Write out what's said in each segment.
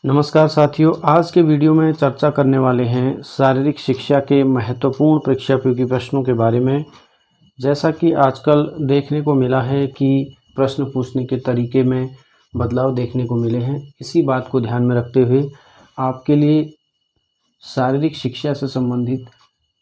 नमस्कार साथियों, आज के वीडियो में चर्चा करने वाले हैं शारीरिक शिक्षा के महत्वपूर्ण परीक्षायोग्य प्रश्नों के बारे में। जैसा कि आजकल देखने को मिला है कि प्रश्न पूछने के तरीके में बदलाव देखने को मिले हैं, इसी बात को ध्यान में रखते हुए आपके लिए शारीरिक शिक्षा से संबंधित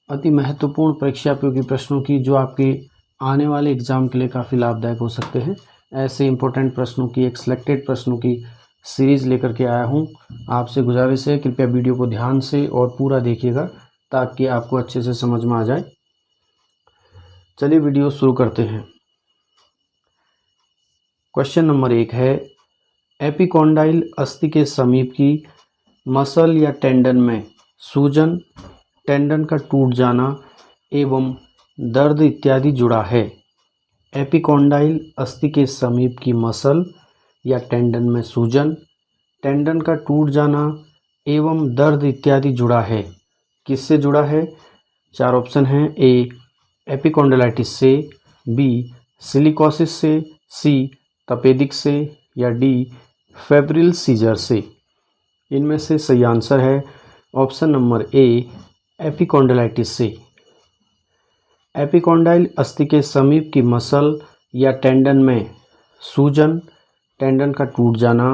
अति महत्वपूर्ण परीक्षायोग्य प्रश्नों की, जो आपके आने वाले एग्ज़ाम के लिए काफ़ी लाभदायक हो सकते हैं, ऐसे इम्पोर्टेंट प्रश्नों की एक सिलेक्टेड प्रश्नों की सीरीज़ लेकर के आया हूं। आपसे गुजारिश है, कृपया वीडियो को ध्यान से और पूरा देखिएगा ताकि आपको अच्छे से समझ में आ जाए। चलिए वीडियो शुरू करते हैं। क्वेश्चन नंबर 1 है, एपिकोंडाइल अस्थि के समीप की मसल या टेंडन में सूजन, टेंडन का टूट जाना एवं दर्द इत्यादि जुड़ा है। एपिकोंडाइल अस्थि के समीप की मसल या टेंडन में सूजन, टेंडन का टूट जाना एवं दर्द इत्यादि जुड़ा है। किससे जुड़ा है? 4 ऑप्शन हैं। ए एपिकोंडाइलिटिस से, बी सिलिकोसिस से, सी तपेदिक से या डी फेब्रिल सीजर से। इनमें से सही आंसर है ऑप्शन नंबर ए, एपिकोंडाइलिटिस से। एपिकोंडाइल अस्थि के समीप की मसल या टेंडन में सूजन, टेंडन का टूट जाना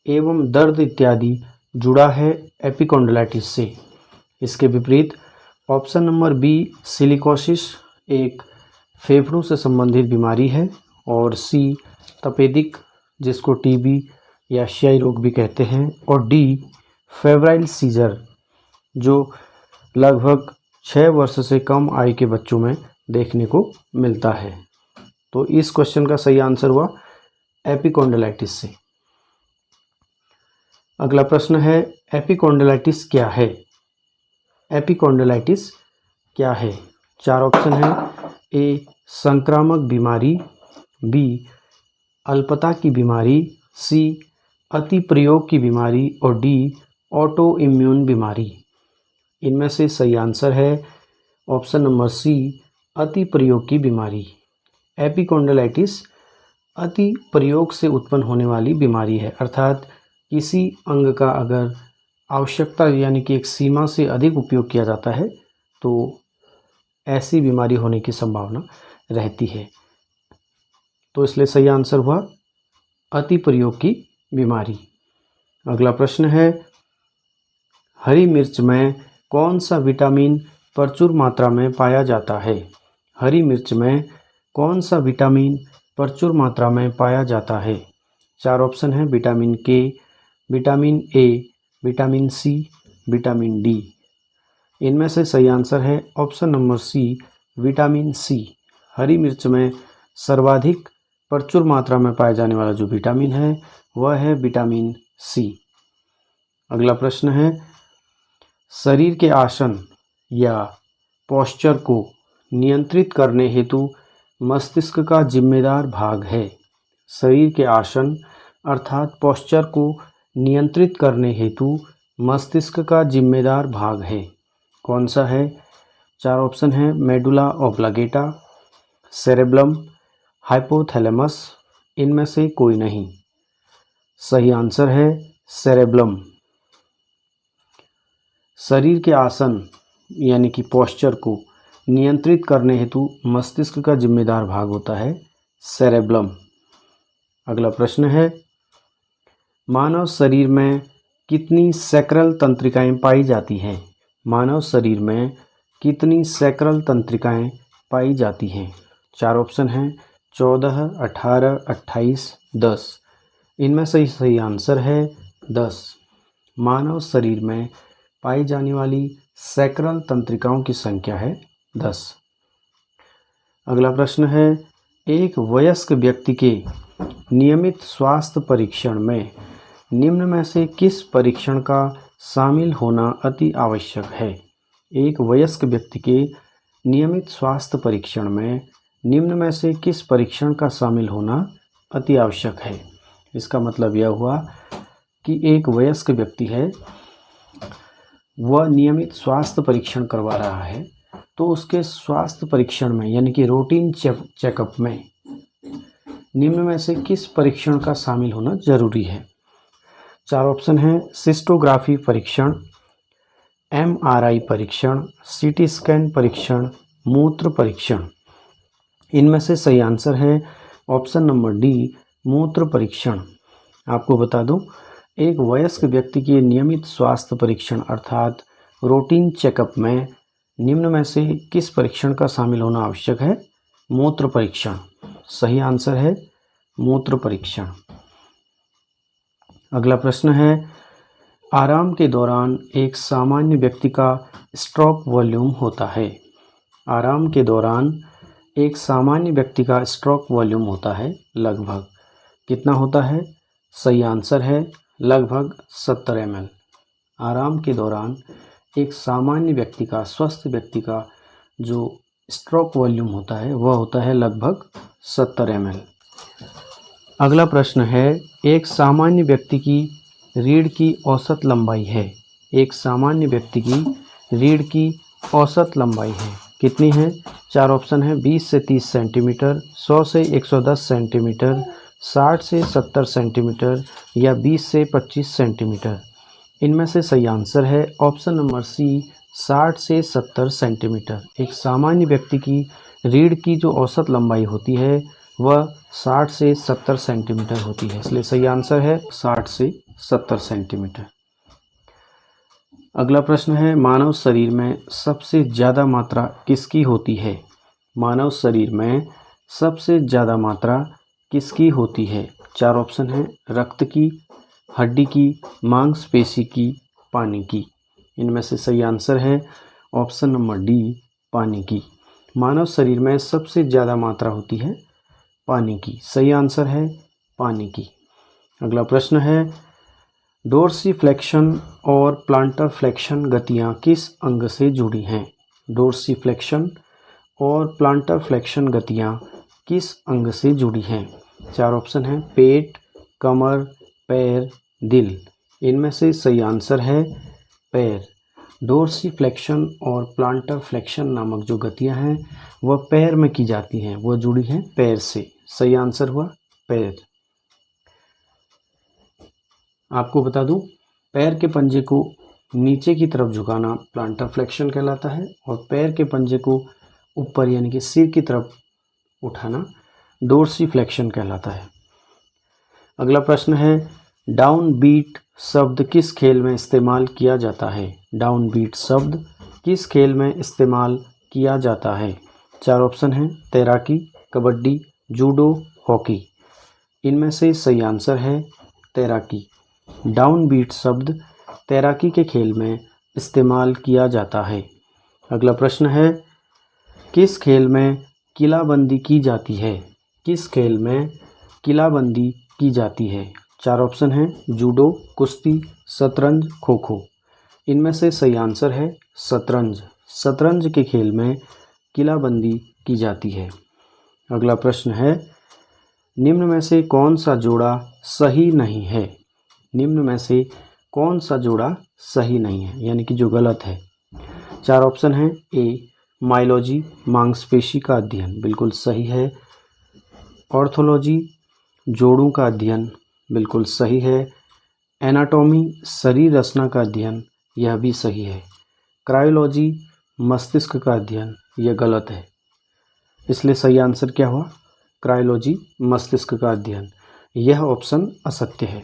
एवं दर्द इत्यादि जुड़ा है एपिकोंडाइलिटिस से। इसके विपरीत ऑप्शन नंबर बी, सिलिकोसिस एक फेफड़ों से संबंधित बीमारी है, और सी तपेदिक, जिसको टीबी या क्षय रोग भी कहते हैं, और डी फेब्राइल सीजर, जो लगभग 6 वर्ष से कम आयु के बच्चों में देखने को मिलता है। तो इस क्वेश्चन का सही आंसर हुआ एपिकोंडाइलिटिस से। अगला प्रश्न है, एपिकोंडाइलिटिस क्या है? एपिकोंडाइलिटिस क्या है? 4 ऑप्शन है। ए संक्रामक बीमारी, बी अल्पता की बीमारी, सी अति प्रयोग की बीमारी और डी ऑटो इम्यून बीमारी। इनमें से सही आंसर है ऑप्शन नंबर सी, अति प्रयोग की बीमारी। एपिकोंडाइलिटिस अति प्रयोग से उत्पन्न होने वाली बीमारी है, अर्थात किसी अंग का अगर आवश्यकता यानी कि एक सीमा से अधिक उपयोग किया जाता है तो ऐसी बीमारी होने की संभावना रहती है। तो इसलिए सही आंसर हुआ अति प्रयोग की बीमारी। अगला प्रश्न है, हरी मिर्च में कौन सा विटामिन प्रचुर मात्रा में पाया जाता है? हरी मिर्च में कौन सा विटामिन प्रचुर मात्रा में पाया जाता है? 4 ऑप्शन हैं। Vitamin K, vitamin A, vitamin C, vitamin D. इनमें से सही आंसर है option number C, vitamin C. हरी मिर्च में सर्वाधिक प्रचुर मात्रा में पाया जाने वाला जो विटामिन है वह है विटामिन सी। अगला प्रश्न है, शरीर के आसन या पोस्चर को नियंत्रित करने हेतु मस्तिष्क का जिम्मेदार भाग है। शरीर के आसन अर्थात पोस्चर को नियंत्रित करने हेतु मस्तिष्क का जिम्मेदार भाग है। कौन सा है? 4 ऑप्शन हैं। Medulla oblongata, cerebrum, hypothalamus. इनमें से कोई नहीं। सही आंसर है सेरेब्रम। शरीर के आसन यानी कि पोस्चर को नियंत्रित करने हेतु मस्तिष्क का जिम्मेदार भाग होता है सेरेब्रम। अगला प्रश्न है, मानव शरीर में कितनी सैक्रल तंत्रिकाएं पाई जाती हैं? मानव शरीर में कितनी सैक्रल तंत्रिकाएं पाई जाती हैं? 4 ऑप्शन हैं। 14, 18, 28, 10। इनमें से सही आंसर है 10। मानव शरीर में पाई जाने वाली सैक्रल तंत्रिकाओं की संख्या है 10। अगला प्रश्न है, एक वयस्क व्यक्ति के नियमित स्वास्थ्य परीक्षण में निम्न में से किस परीक्षण का शामिल होना अति आवश्यक है? एक वयस्क व्यक्ति के नियमित स्वास्थ्य परीक्षण में निम्न में से किस परीक्षण का शामिल होना अति आवश्यक है? इसका मतलब यह हुआ कि एक वयस्क व्यक्ति है, वह नियमित स्वास्थ्य परीक्षण करवा रहा है, तो उसके स्वास्थ्य परीक्षण में यानी कि रूटीन चेकअप में निम्न में से किस परीक्षण का शामिल होना जरूरी है? चार ऑप्शन हैं सिस्टोग्राफी परीक्षण, एमआरआई परीक्षण, सीटी स्कैन परीक्षण, मूत्र परीक्षण। इनमें से सही आंसर है ऑप्शन नंबर डी, मूत्र परीक्षण। आपको बता दूं, एक वयस्क व्यक्ति के नियमित स्वास्थ्य परीक्षण अर्थात रूटीन चेकअप में निम्न में से किस परीक्षण का शामिल होना आवश्यक है? मूत्र परीक्षण। सही आंसर है मूत्र परीक्षण। अगला प्रश्न है, आराम के दौरान एक सामान्य व्यक्ति का स्ट्रोक वॉल्यूम होता है। आराम के दौरान एक सामान्य व्यक्ति का स्ट्रोक वॉल्यूम होता है लगभग कितना होता है? सही आंसर है लगभग 70 ml। आराम के दौरान एक सामान्य व्यक्ति का, स्वस्थ व्यक्ति का जो स्ट्रोक वॉल्यूम होता है वह होता है लगभग 70 ml। अगला प्रश्न है, एक सामान्य व्यक्ति की रीढ़ की औसत लंबाई है। एक सामान्य व्यक्ति की रीढ़ की औसत लंबाई है कितनी है? चार ऑप्शन है 20 से 30 सेंटीमीटर, 100 से 110 सेंटीमीटर, 60 से 70 सेंटीमीटर या 20 से 25 सेंटीमीटर। इनमें से सही आंसर है ऑप्शन नंबर सी, 60 से 70 सेंटीमीटर। एक सामान्य व्यक्ति की रीढ़ की जो औसत लंबाई होती है वह 60 से 70 सेंटीमीटर होती है, इसलिए सही आंसर है 60 से 70 सेंटीमीटर। अगला प्रश्न है, मानव शरीर में सबसे ज़्यादा मात्रा किसकी होती है? मानव शरीर में सबसे ज़्यादा मात्रा किसकी होती है? चार ऑप्शन है रक्त की, हड्डी की, मांसपेशी की, पानी की। इनमें से सही आंसर है ऑप्शन नंबर डी, पानी की। मानव शरीर में सबसे ज़्यादा मात्रा होती है पानी की। सही आंसर है पानी की। अगला प्रश्न है, डोर्सीफ्लेक्शन और प्लांटर फ्लेक्शन गतियाँ किस अंग से जुड़ी हैं? डोर्सीफ्लेक्शन और प्लांटर फ्लेक्शन गतियाँ किस अंग से जुड़ी हैं? चार ऑप्शन हैं पेट, कमर, पैर, दिल। इनमें से सही आंसर है पैर। डोर्सीफ्लेक्शन और प्लांटर फ्लेक्शन नामक जो गतियां हैं वह पैर में की जाती हैं, वह जुड़ी हैं पैर से। सही आंसर हुआ पैर। आपको बता दूं, पैर के पंजे को नीचे की तरफ झुकाना प्लांटर फ्लेक्शन कहलाता है और पैर के पंजे को ऊपर यानी कि सिर की तरफ उठाना डोर्सीफ्लेक्शन कहलाता है। अगला प्रश्न है, डाउन बीट शब्द किस खेल में इस्तेमाल किया जाता है? डाउन बीट शब्द किस खेल में इस्तेमाल किया जाता है? चार ऑप्शन हैं तैराकी, कबड्डी, जूडो, हॉकी। इनमें से सही आंसर है तैराकी। डाउन बीट शब्द तैराकी के खेल में इस्तेमाल किया जाता है। अगला प्रश्न है, किस खेल में किलाबंदी की जाती है? किस खेल में किलाबंदी की जाती है? चार ऑप्शन हैं जूडो, कुश्ती, शतरंज, खो खो। इनमें से सही आंसर है शतरंज। शतरंज के खेल में किलाबंदी की जाती है। अगला प्रश्न है, निम्न में से कौन सा जोड़ा सही नहीं है? निम्न में से कौन सा जोड़ा सही नहीं है यानी कि जो गलत है? चार ऑप्शन हैं ए माइलॉजी, मांसपेशी का अध्ययन, बिल्कुल सही है। ऑर्थोलॉजी, जोड़ों का अध्ययन, बिल्कुल सही है। एनाटॉमी, शरीर रचना का अध्ययन, यह भी सही है। क्रायोलॉजी, मस्तिष्क का अध्ययन, यह गलत है, इसलिए सही आंसर क्या हुआ? क्रायोलॉजी, मस्तिष्क का अध्ययन। यह ऑप्शन असत्य है।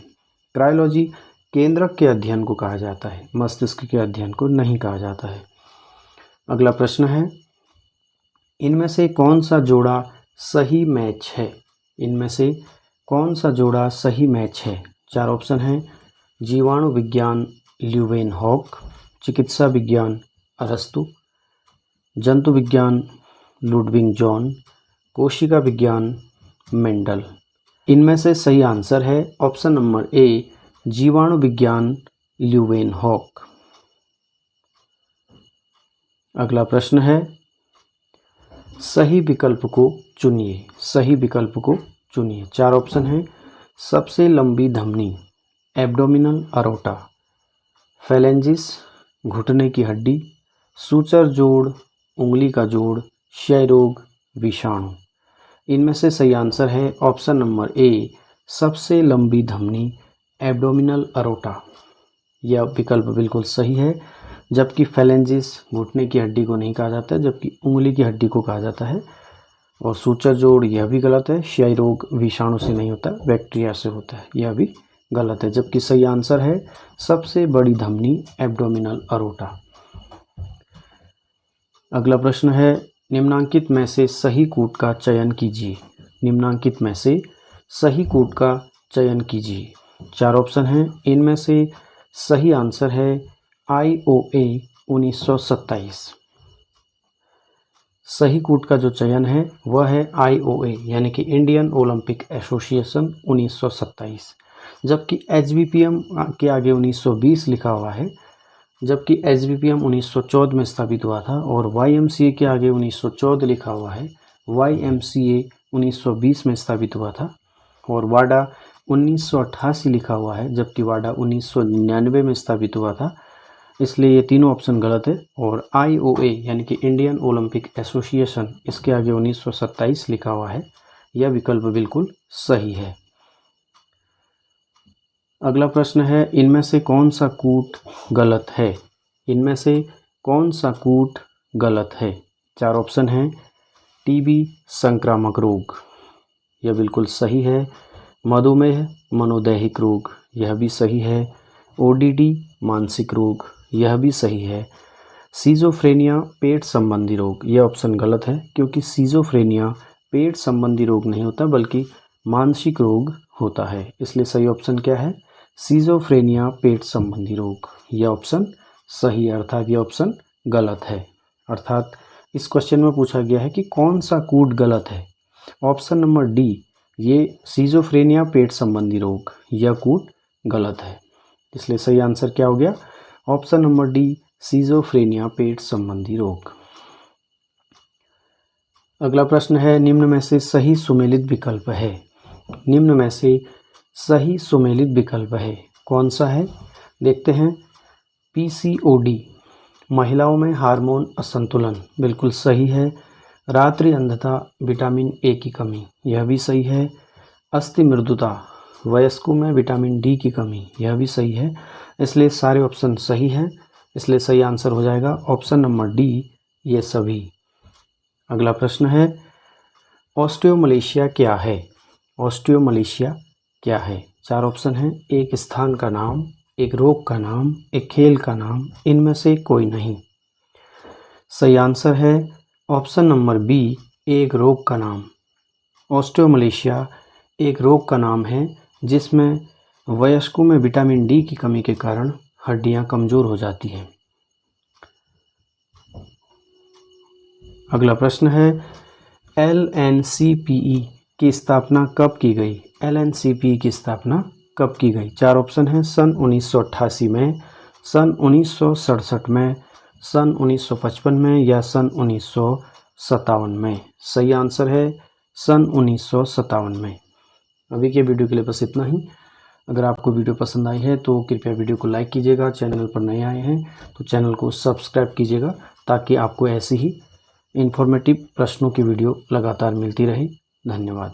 क्रायोलॉजी केंद्रक के अध्ययन को कहा जाता है, मस्तिष्क के अध्ययन को नहीं कहा जाता है। अगला प्रश्न है, इनमें से कौन सा जोड़ा सही मैच है? इनमें से कौन सा जोड़ा सही मैच है? चार ऑप्शन हैं जीवाणु विज्ञान ल्यूवेनहॉक, चिकित्सा विज्ञान अरस्तु, जंतु विज्ञान लुडविग जॉन, कोशिका विज्ञान मेंडल। इनमें से सही आंसर है ऑप्शन नंबर ए, जीवाणु विज्ञान ल्यूवेनहॉक। अगला प्रश्न है, सही विकल्प को चुनिए। सही विकल्प को चुनिए। चार ऑप्शन हैं सबसे लंबी धमनी, एब्डोमिनल अरोटा, फेलेंजिस घुटने की हड्डी, सूचर जोड़, उंगली का जोड़, क्षय रोग, विषाणु। इनमें से सही आंसर है ऑप्शन नंबर ए, सबसे लंबी धमनी, एब्डोमिनल अरोटा, यह विकल्प बिल्कुल सही है। जबकि फेलेंजिस घुटने की हड्डी को नहीं कहा जाता है, जबकि उंगली की हड्डी को कहा जाता है। और सूचर जोड़, यह भी गलत है। क्षय रोग विषाणु से नहीं होता, बैक्टीरिया से होता है, यह भी गलत है। जबकि सही आंसर है सबसे बड़ी धमनी एब्डोमिनल अरोटा। अगला प्रश्न है, निम्नांकित में से सही कूट का चयन कीजिए। निम्नांकित में से सही कूट का चयन कीजिए। 4 ऑप्शन हैं, इनमें से सही आंसर है IOA 1927। सही कूट का जो चयन है वह है IOA यानी कि इंडियन ओलंपिक एसोसिएशन 1927। जबकि HBPM के आगे 1920 लिखा हुआ है, जबकि HBPM 1914 में स्थापित हुआ था। और YMCA के आगे 1914 लिखा हुआ है, YMCA 1920 में स्थापित हुआ था। और वाडा 1988 लिखा हुआ है, जबकि वाडा 1999 में स्थापित हुआ था। इसलिए ये तीनों ऑप्शन गलत है। और IOA यानी कि इंडियन ओलंपिक एसोसिएशन, इसके आगे 1927 लिखा हुआ है, यह विकल्प बिल्कुल सही है। अगला प्रश्न है, इनमें से कौन सा कूट गलत है। इनमें से कौन सा कूट गलत है। 4 ऑप्शन हैं, TB संक्रामक रोग, यह बिल्कुल सही है। मधुमेह मनोदैहिक रोग, यह भी सही है। ODD मानसिक रोग, यह भी सही है। सीजोफ्रेनिया पेट संबंधी रोग, यह ऑप्शन गलत है, क्योंकि सीजोफ्रेनिया पेट संबंधी रोग नहीं होता बल्कि मानसिक रोग होता है। इसलिए सही ऑप्शन क्या है, सीजोफ्रेनिया पेट संबंधी रोग, यह ऑप्शन सही है। अर्थात यह ऑप्शन गलत है। अर्थात इस क्वेश्चन में पूछा गया है कि कौन सा कूट गलत है। ऑप्शन नंबर डी, ये सीजोफ्रेनिया पेट संबंधी रोग, यह कूट गलत है। इसलिए सही आंसर क्या हो गया, ऑप्शन नंबर डी, सीजोफ्रेनिया पेट संबंधी रोग। अगला प्रश्न है, निम्न में से सही सुमेलित विकल्प है। निम्न में से सही सुमेलित विकल्प है, कौन सा है, देखते हैं। PCOD, महिलाओं में हार्मोन असंतुलन, बिल्कुल सही है। रात्रि अंधता, विटामिन ए की कमी, यह भी सही है। अस्थि मृदुता, वयस्कों में विटामिन डी की कमी, यह भी सही है। इसलिए सारे ऑप्शन सही हैं। इसलिए सही आंसर हो जाएगा ऑप्शन नंबर डी, ये सभी। अगला प्रश्न है, ऑस्टियोमलेशिया क्या है। ऑस्टियोमलेशिया क्या है। 4 ऑप्शन हैं, एक स्थान का नाम, एक रोग का नाम, एक खेल का नाम, इनमें से कोई नहीं। सही आंसर है ऑप्शन नंबर बी, एक रोग का नाम। ऑस्टियोमलेशिया एक रोग का नाम है जिसमें वयस्कों में विटामिन डी की कमी के कारण हड्डियां कमज़ोर हो जाती हैं। अगला प्रश्न है, LNCPE की स्थापना कब की गई। LNCPE की स्थापना कब की गई। 4 ऑप्शन हैं, सन 1988 में, सन 1967 में, सन 1955 में या सन 1957 में। सही आंसर है सन 1957 में। अभी के वीडियो के लिए बस इतना ही। अगर आपको वीडियो पसंद आई है तो कृपया वीडियो को लाइक कीजिएगा। चैनल पर नए आए हैं तो चैनल को सब्सक्राइब कीजिएगा, ताकि आपको ऐसी ही इन्फॉर्मेटिव प्रश्नों की वीडियो लगातार मिलती रहे। धन्यवाद।